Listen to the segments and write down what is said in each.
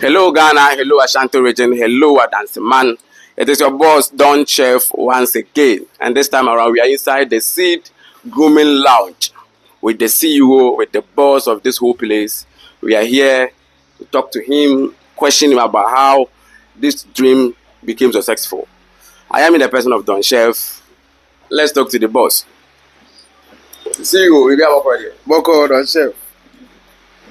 Hello Ghana, hello Ashanti region, hello Adansi man. It is your boss Don Chef once again, and this time around we are inside the Seed Grooming Lounge with the CEO, with the boss of this whole place. We are here to talk to him, question him about how this dream became successful. I am in the person of Don Chef. Let's talk to the boss. CEO, we have a Boko Don Chef.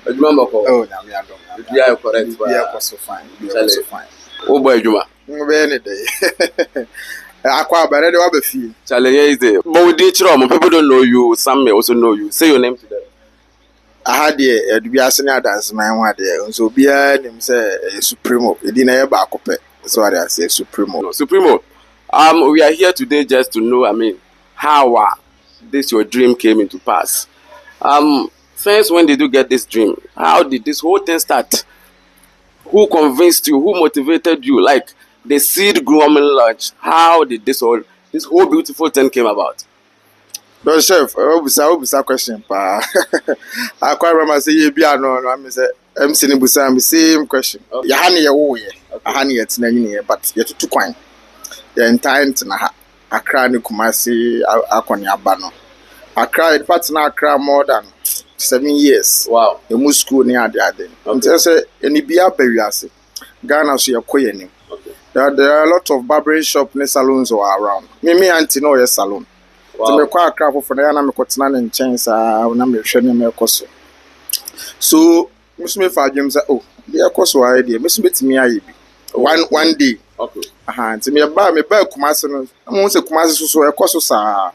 Boko. Oh, no, I don't. Yeah, correct. Yeah, was so fine. So fine. Oh boy, Juma. Any day. I quite better than what feel. Charlie, here is it. But with each room, people don't know you. Some may also know you. Say your name to them. I had the be a senior dance man one day. So be a name say Supremo. It didn't ever back up. So I say Supremo. No, Supremo. We are here today just to know, how this your dream came into pass. First, when did you get this dream? How did this whole thing start? Who convinced you? Who motivated you? Like the Seed Grooming Lounge. How did this whole beautiful thing came about? Don Chef, I will be question. I quite remember say you be no. I mean say MC ni busa me same question. Ya ha ne ye wo ye. Ha ne ye tena ni ye but ye tutu kwan. Ye intent na ha. Accra ni Kumasi akoni aba no. Accra partner Accra more than 7 years. Wow. The school near the until say any be up Ghana so your koyenim. Okay. There are a lot of barbering shop and salons around. Me auntie no your salon. Wow. So me kwa Accra for na me kotena ne nchen sa na me hwe ne me koso. So me fa adwum say oh, be koso aye dey. Me so betimi aye bi. One day. Okay. Nti me ba Kumasi no. Mo say Kumasi so ekoso sa.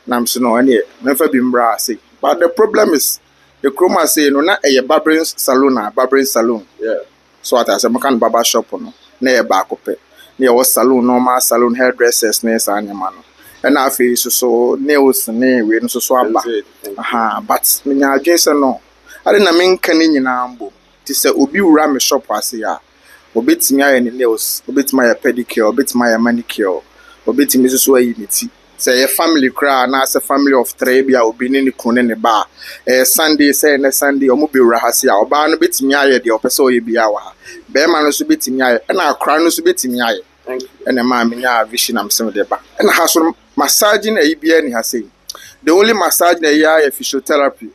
Na me so no ene me fa bi mbra say. But the problem is, the chroma say no na a barbering salon. Yeah. So what I say, I barber shop no. Na a back up. Na was salon, normal salon hairdressers, nails and man. And I feel so nails ne we no so aba. But me nya adwese no. I didn't mean kanin nyina ambo. Ti say obi wura me shop ase ya. Obetimi aye ne nails, obetimi aye pedicure, obetimi aye manicure, obetimi so ayi ne ti. Say a family cry, and as a family of 3 be will be in the Kunen bar. Sunday, say, and Sunday, or mobile rahasia, or barn bit me aye, the opposite be our. Bearman was bit me aye, and our crown was bit me aye. And a man, vision, I'm some of the back. And has some massaging a BN has said. The only massage in a year physiotherapy,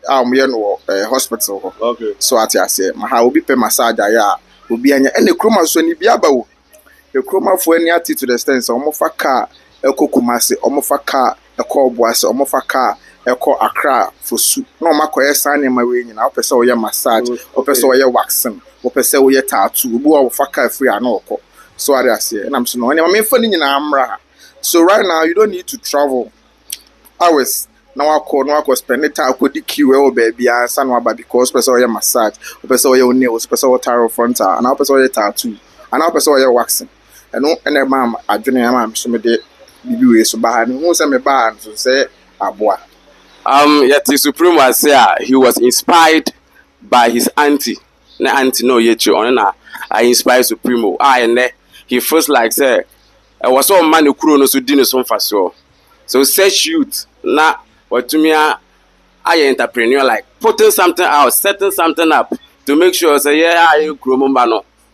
hospital. Okay. So at I say, my will be pay massage, will be any chroma so any be about. The chroma for any attitude to the stance, or more for car. Eko Kumasi, omofa car, eko Obuasi, omofa car, eko Accra for soup. No makoye sign my way in. I person oye massage, or person oye waxing, or person oye tattoo. Ubu omofa car free anoko. So I say, and I'm so no. I'm funny in Amra. So right now you don't need to travel hours. Now I go spend the time with the QL baby and son because person oye massage, or person oye nails, person oye tarot frontal, and I person oye tattoo, and I person oye waxing. And a mom, I don't know, so me de. So bad, who say me bad, so say Abua. Yet the Supreme was he was inspired by his auntie. Na auntie no yet you on I inspired Supremo. And he first like say I was so man who no so dinner so fast so such youth na what to me I entrepreneur like putting something out, setting something up to make sure say yeah I grow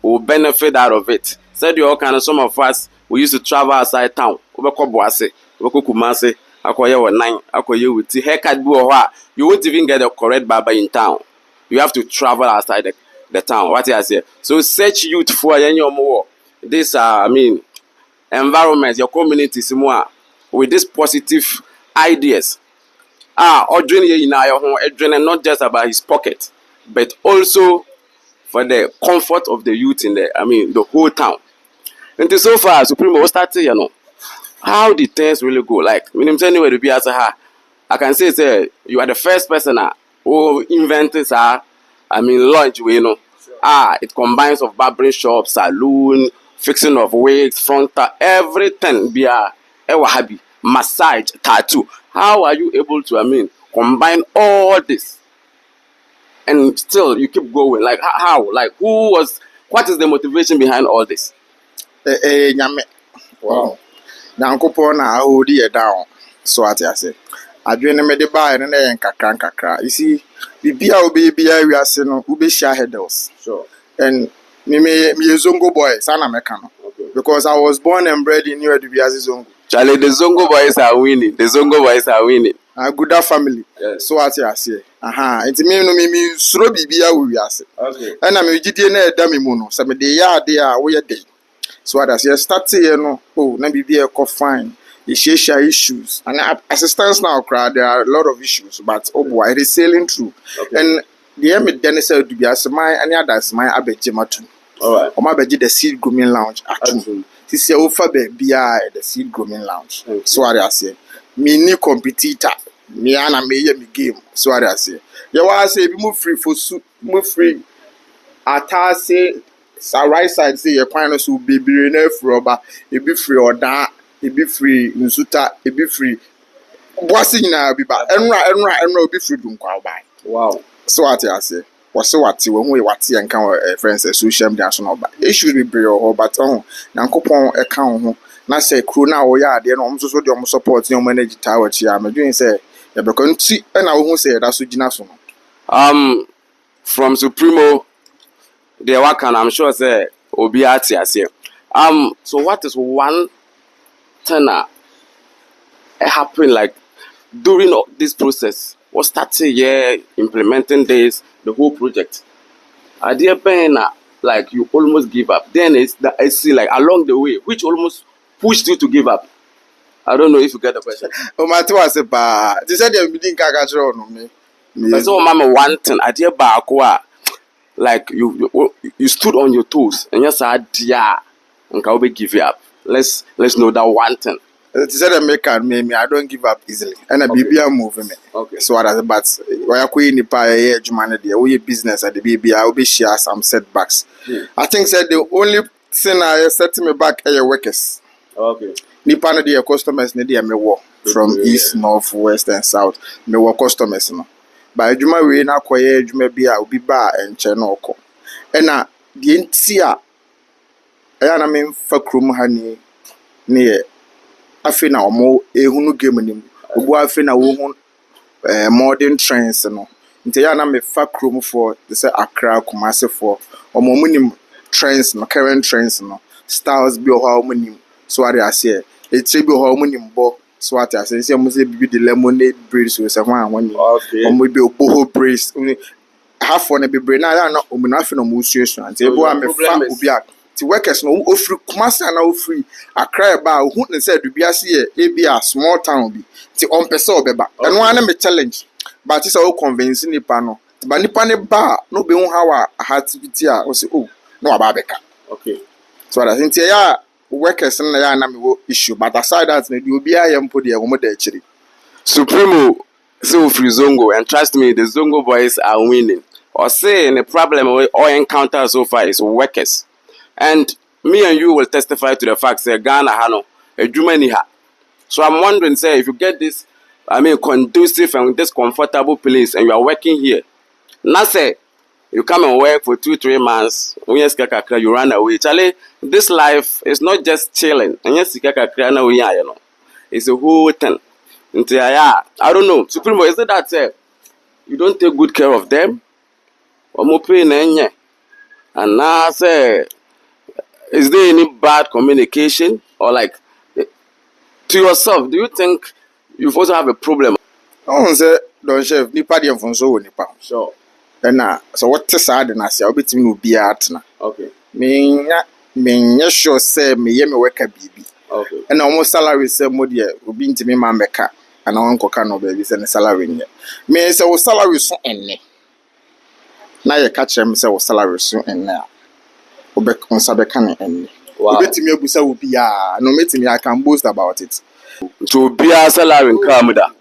will benefit out of it. Said you all kind of some of us we used to travel outside town. Obeko Boase, Obeko Kumasi, Akoye wa 9, Akoye with haircut you won't even get a correct barber in town. You have to travel outside the town. What I say? So search youth for more this environment, your community more with these positive ideas. Ordering in your home, not just about his pocket, but also for the comfort of the youth in the whole town. And so far, Supremo started, how did things really go? Like, anyway to be as I can say, you are the first person who invented lunch, sure. It combines of barbering shop, saloon, fixing of wigs, frontal, everything be happy, massage, tattoo. How are you able to combine all this? And still you keep going. Like how? Like what is the motivation behind all this? Wow. Now, couple na hold it down. So what I say. I dream me the buy and then kakra. You see, the beer we are saying, we be share headers. Sure. And Me Zongo boy, sana mekano. Okay. Because I was born and bred in New Edubiazi Zongo. Charlie, the Zongo boys are winning. The Zongo boys are winning. A good family. Yes. So what you say? It's me no me suro bibia we ase. Okay. And I'm gidie na eda me mu no. Se me de ya de a we dey. So what I say start here no. Oh, na bibia e fine. The share issues and assistance now crowd there are a lot of issues but oh boy it is sailing through. Okay. And the end Dennis said to be as my any others my abejimatu. All right. Oma beji the seed grooming lounge atu. This year ofa be the seed grooming lounge. Okay. So what I say me ni competitor me ana me ye me game. So what I say you wa say be move free for move free atase sa right side say you kwan no so bebere na afroba e be free oda e be free nsuta e be free boase nyina bi ba enra obi free dun kwa ba. Wow. So what I say what's what we what and can friends social media so no ba issues be brave or but nankopon e kan ho na say crew na wo ya ade no omso so de om support ni manage tower chi am doing say e be kon ti na wo hu say da so gina so no. From Supremo, the wakan, I'm sure say obi ati ase. So what is one thing that happened like during this process? What started here implementing this the whole project? Are there been like you almost give up? Then it's that I see like along the way, which almost pushed you to give up. I don't know if you get the question. O ma to ase ba. They said dem bidin ka ka chiro no me. But so mama one thing, I dear back like you stood on your toes and just said yeah and can we give you up. Let's know that one thing. They said dem make me I don't give up easily. And a bibia move me. Okay. So what but why ko ni pa ye adwuma ne de we business at the bibia we share some setbacks. I think said the only thing I set me back are workers. Okay. Nipa no de customers ne de me wo from east, north, west and south. Me wo customers no. Ba adwuma we na koye adwuma bi a obi ba enche no okọ. E na de nti a ya na me fa krom ha ni ne afi na omo ehunu game nim. Obu afi na wo hu modern trends no. Nti ya na me fa krom for they say Accra Kumasi for omo munim trends no current trends no. Styles bi o ha omo nim. So what I say it's bi o ha omo nim bo. So what I say mo say bi the lemonade breed so say one Okay. omo bi boho breed half one be breed na na omo na afi na mo suasu nti ebo am fa obi a ti workers no ofri Kumasi na ofri Accra ba hu ne say dubiase ye bi a small town bi ti on pese obeba eno ana me challenge but it's all convince nipa no ti ba nipa ne ba no be hu how activity a o say oh no aba beka. Okay. So that nti ya workers na ya na me wo issue but aside that na di obi a yempo de wo mo da chiri. Supremo so free Zongo and trust me the Zongo boys are winning. Or say the problem or encounter so far is workers. And me and you will testify to the fact that Ghana hano a Jumani ha. So I'm wondering, say, if you get this, I mean, conducive and this comfortable place, and you are working here, now say you come and work for 2-3 months, when you run away. Charlie, this life is not just chilling, and yes, you know, it's a whole thing. I don't know, Supremo, is it that you don't take good care of them, or more pain, and now say. Is there any bad communication or like to yourself? Do you think you've also have a problem? Oh, say don chef nipa de mfonso wo nipa. Sure. Na so what sad na sia obetimi no bia atna. Okay. Me sure say me ye me worker bibi. Okay. And almost salary say mo de obi ntimi ma meka ana won koka no baby say ne salary nye. Me say wo salary so enne. Na ye ka kire me say wo salary so enne. Obeka ne enne. Wow. Obetimi abusa wo bia no metimi I can boast about it. To be a salary in Canada.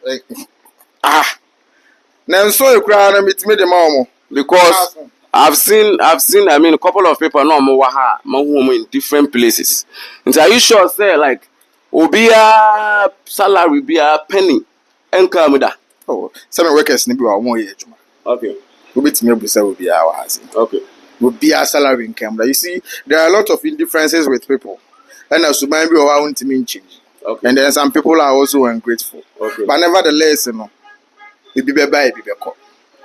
Na so ekura na metimi de ma omo Because I've seen I mean a couple of people no more ha in different places. And are you sure say like obia salary be a penny in Canada? oh some workers ni bi wa won ye adwuma. Okay. Obetimi abusa wo bia wa hase. Okay. Will be a salary income. You see, there are a lot of indifferences with people. And as human beings, I want to mean change. Okay. And then some people are also ungrateful. Okay. But nevertheless, you know, it be by.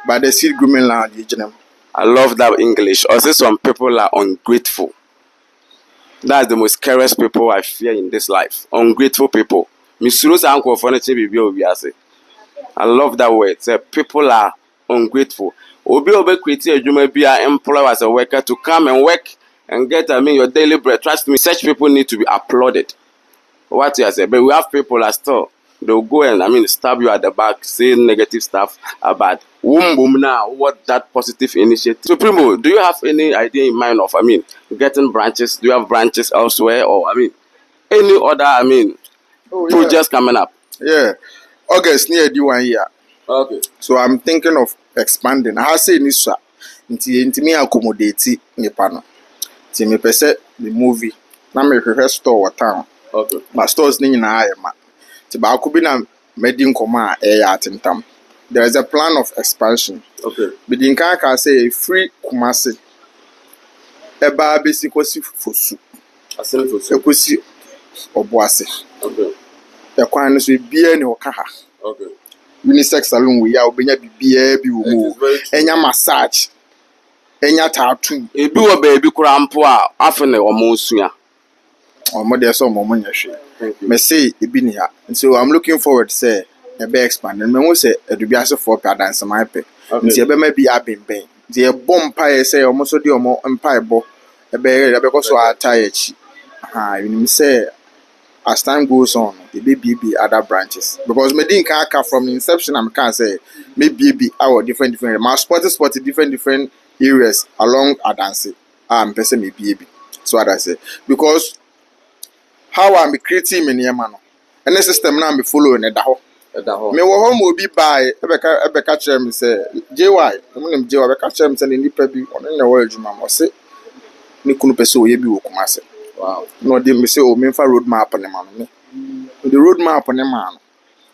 But the seed grooming land, I love that English. Also, some people are ungrateful. That's the most careless people I fear in this life. Ungrateful people. Misuse uncle for anything we say. I love that word. Say people are ungrateful. Obi create a human be an employer as a worker to come and work and get your daily bread. Trust me, such people need to be applauded. What you say, but we have people that still they'll go and stab you at the back, say negative stuff about boom now. What that positive initiative? So Primo, do you have any idea in mind of getting branches? Do you have branches elsewhere or any other projects coming up? Yeah. August near the 1 year. Okay. So I'm thinking of expanding. I say this nti me accommodate nipa no. Nti me pese the movie na me hwehwe store wa town. Okay. But stores ni nyina aye ma. Nti ba ko bi na medi nkoma a atentam. There is a plan of expansion. Okay. Bidin ka say free Kumasi. Eba besi kosi fosu. Asem fosu. Ekosi Obuase. Okay. Ekwan no so bia ni hoka ha. Okay. Unisex salon we ya obenya bibia bi wo mu. Enya massage. Enya tattoo. Ebi wo baby kura mpo a afene omo sua. Omo de so omo nya hwe. Thank you. Me say ebi ni ha. So I'm looking forward say e be expand. Me won say edubiase for pa dance my pe. Nti e be ma bi abemben. Nti e bom pa e say omo so de omo mpa e bo. E be ko so attire chi. You say as time goes on, the baby other branches. Because me didn't from the inception, I can say maybe our different. My sport different areas along Adansi. I'm person me baby. So what I say because how I'm creating in Yamano. And the system now me following it. Me wo home will be by Ebeka Chem say JY. I'm JY Ebeka Chem say ni pebi on the world you mama say ni kunu person we bi wo Kumasi. Wow. No, they say, oh, me for road map on the man. The road map on the man.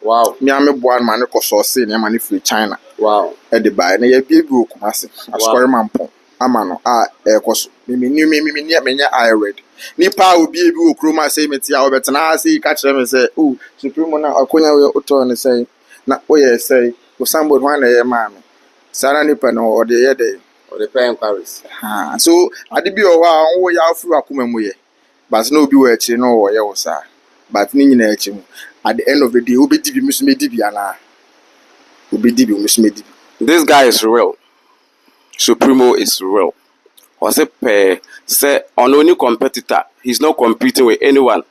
Wow. Me am a boy man ko so say na man free China. Wow. E dey buy na ye bi go Kumasi. Ascore man pon. Amano e koso. Me nya I read. Ni pa obi bi wo kroma say me tia obetena say ka kire me say, "Oh, supreme na akonya we oto ne say na oye say, "Go somebody wan na ye man." Sara ni pa no o de ye dey. Or the pay inquiries. So ade bi o wa wo ya afuru akoma mu ye. But no be where no or ya but ni nyina echi mu at the end of the day obedi bi musumedi bi ana obedi bi musumedi. This guy is real. Supremo is real. Was a pair say on only competitor, he's not competing with anyone.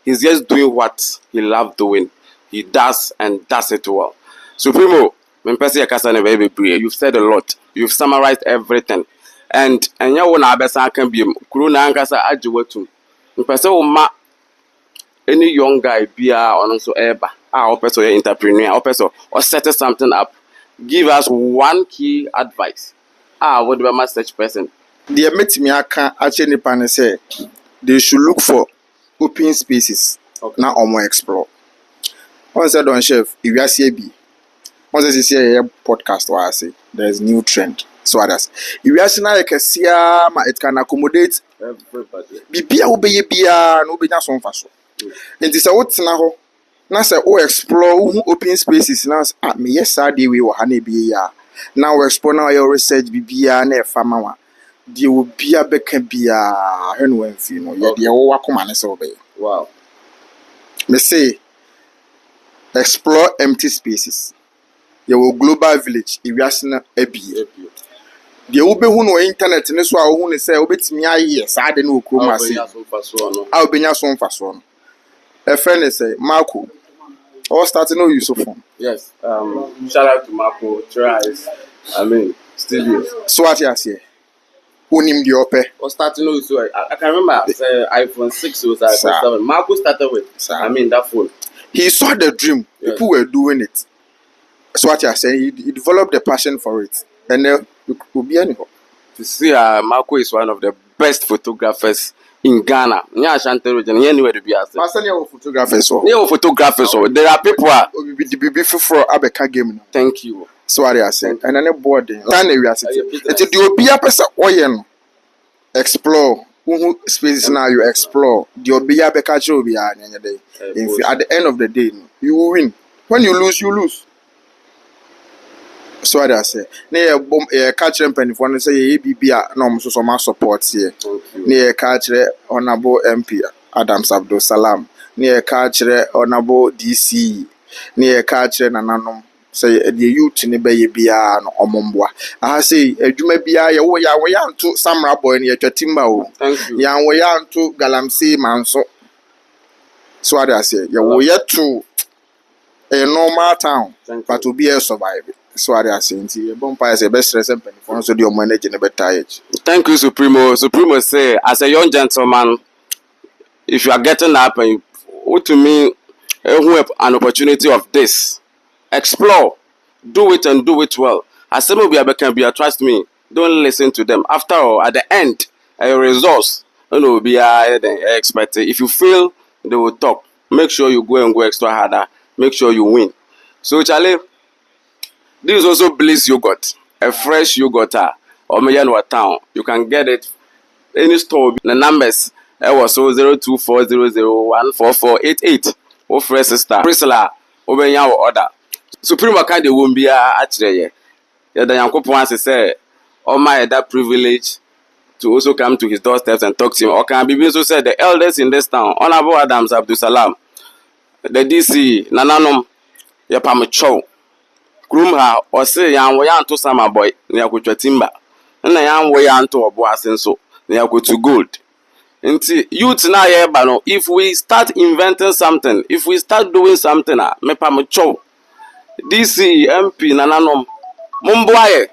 He's just doing what he loves doing. He does and does it well. Supremo, you've said a lot. You've summarized everything. And you want to can be Kuruna Ankasa Ajuwatu. Ma any young guy be also ever person entrepreneur or setting something up. Give us one key advice. What do I such person? The met me aka actually pan say they should look for open spaces. Okay. Now or more explore. Once I don't chef, if you are CB, once I see a podcast where I say there's new trend. So others. If you are saying like a it can accommodate everybody. Bibia obeye bia no obenya so mfa so. Nti se wotena ho na se o explore open spaces na me yes dey we wo ha na bi ya. Na we explore na your research bibia na e fama wa. De obia beka bia hwenu amfi no ye de wo wakoma ne se obeye. Wow. Me say explore empty spaces. Your global village iwiase na abi. The obehu no internet ne so a ohu ne say obetimi aye saa de no okrom ase a obenya so mfa so no a friend say Marco all starting no use phone. Yes, shout out to Marco tries studios. So what you say onim the ope or starting no use I can remember iPhone 6 was iPhone 7 Marco started with that phone. He saw the dream. Yes. People were doing it. So what you say he developed the passion for it and to see Marco is one of the best photographers in Ghana. Anywhere to be asked. Photographers. There are people for Abeka game. Thank you. So what I said. And then boarding. Explore. Spaces now you explore. The Obia Beka will be at the end of the day, you will win. When you lose, you lose. So what I say, near catcher penny for say ye be no so my support here. Near catcher honorable MP Adams Abdul Salam, near catcher honorable DC, near catcher Nananum. Say the youth in the bay be an omombwa. I say, a jume be a way to Samra boy near Timba. Thank you. Yan way to Galamsey Manso. So what I say, you will yet to a normal town, but to be a survivor. So what I say, a bumpire is the best recipient for so your managing a better age. Thank you, Supremo. Supremo say, as a young gentleman, if you are getting up and you, what to me, who have an opportunity of this, explore, do it and do it well. As some of you can be, trust me, don't listen to them. After all, at the end, a resource, be expected. If you fail, they will talk. Make sure you go and go extra harder. Make sure you win. So, Charlie, this is also Bliss yogurt, a fresh yogurt or Mayanwa town. You can get it any store. The numbers was so 0240014488. O fresh sister Priscilla Obenya order. Supreme kind de won't be actually. The Yankopon say, oh my that privilege to also come to his doorsteps and talk to him. Or can be so said the elders in this town, Honorable Adams Abdul Salam, the DC, Nananum, Yapamacho. Groom her or say yan way to summer boy near go to timber. And I am way to a boas and so near go to gold. And youth now here, if we start inventing something, if we start doing something, me pamacho. DC MP Nananum Mumboye.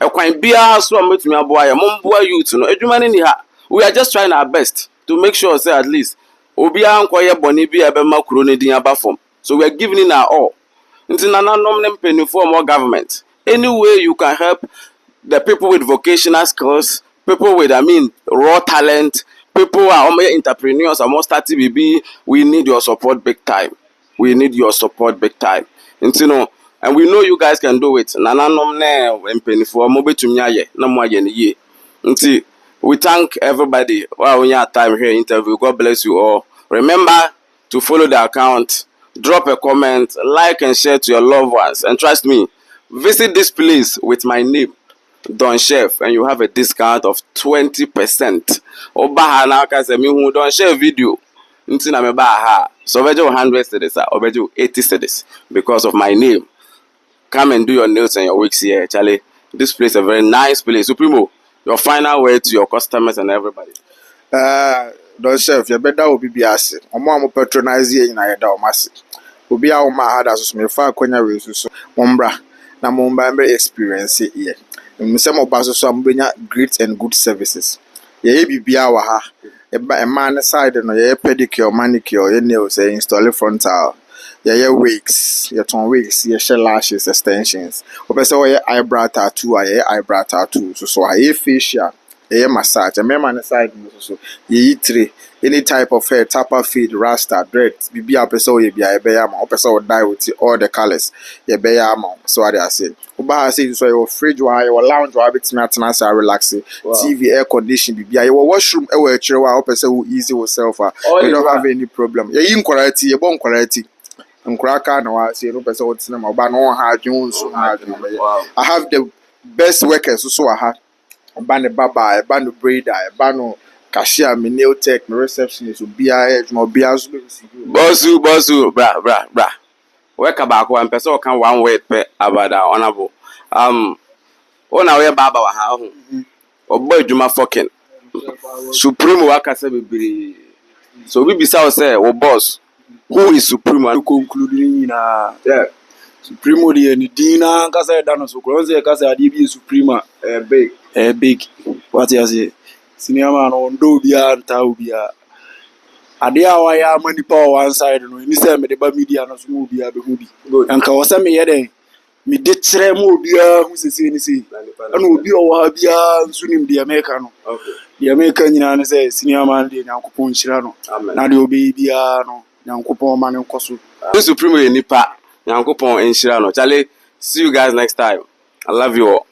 A quite beer so much me a boy, Mumboy youth, no, we are just trying our best to make sure, say at least, Obia Nkoye Bonibi Abema Kurone Diaba form. So we are giving in our all. Into Nananum penny for more government. Any way you can help the people with vocational skills, people with, raw talent, people who are entrepreneurs or more starting BB, we need your support big time. We need your support big time. And and we know you guys can do it. Nananum ne penny for mobile to me no more than a year. Until we thank everybody. Well, we have time here interview. God bless you all. Remember to follow the account, drop a comment, like and share to your loved ones. And trust me, visit this place with my name, Don Chef, and you have a discount of 20%. Oba na kase mi hu Don Chef video. Nti na me ba ha. So obejo 100 cedis, obejo 80 cedis because of my name. Come and do your nails and your wigs here, Charlie. This place is a very nice place. Supremo, your final word to your customers and everybody. Don Chef, you better will be biasi. Omo patronize ye na yeda omasi. Obi a oma hada so me fa akonya we so mombra na momba me experience here. Some of us so ambenya great and good services. Ye bibia wa ha. E man side no ye pedicure, manicure, ye nails, ye install frontal. Ye wigs, ye ton wigs, ye shell lashes, extensions. Opese wo ye eyebrow tattoo, ye eyebrow tattoo. So ye facial, ye massage. A man side so ye three. Any type of hair, tapper feed, rasta, dreads, bibi apeso ye be a beama, opeso die with all the colors, ye beama. So what I say. Uba say so your fridge your lounge or bit matnas are relaxing. TV air condition bibi your washroom ewe chirewa opeso easy yourself. You don't have any problem. Ye in quality, ye bon quality. Nkraka na wa say no person what cinema oba no ha adwun so ha adwun. I have the best workers so I have. Oba ne baba, oba no braider, oba no cashier, me nail tech, me receptionist, BIH, my BIH. Bosu, bra. Work about one person can one word per about that honorable. On our way, Baba, how? Or boy, do my fucking Supreme worker say, so we be say, oh boss, who is Supreme? Concluding yeah. Supremo the Dina, Casa Danos, Cronze, Casa DB Suprema, big. What you say? Senior man on Dobia and Taubia. Adia wire money power one side, no, you say me the media no smooth be a behoody. And Kawasa me yede, me did tremo bia, who's the CNC, and will be over Bia and soon the American. The American, and say, Senior man, the Yankupon Shirano, Nadio Biano, Yankupon man and Kosu. Supreme Nipa, Yankupon and Shirano. Charlie, see you guys next time. I love you all.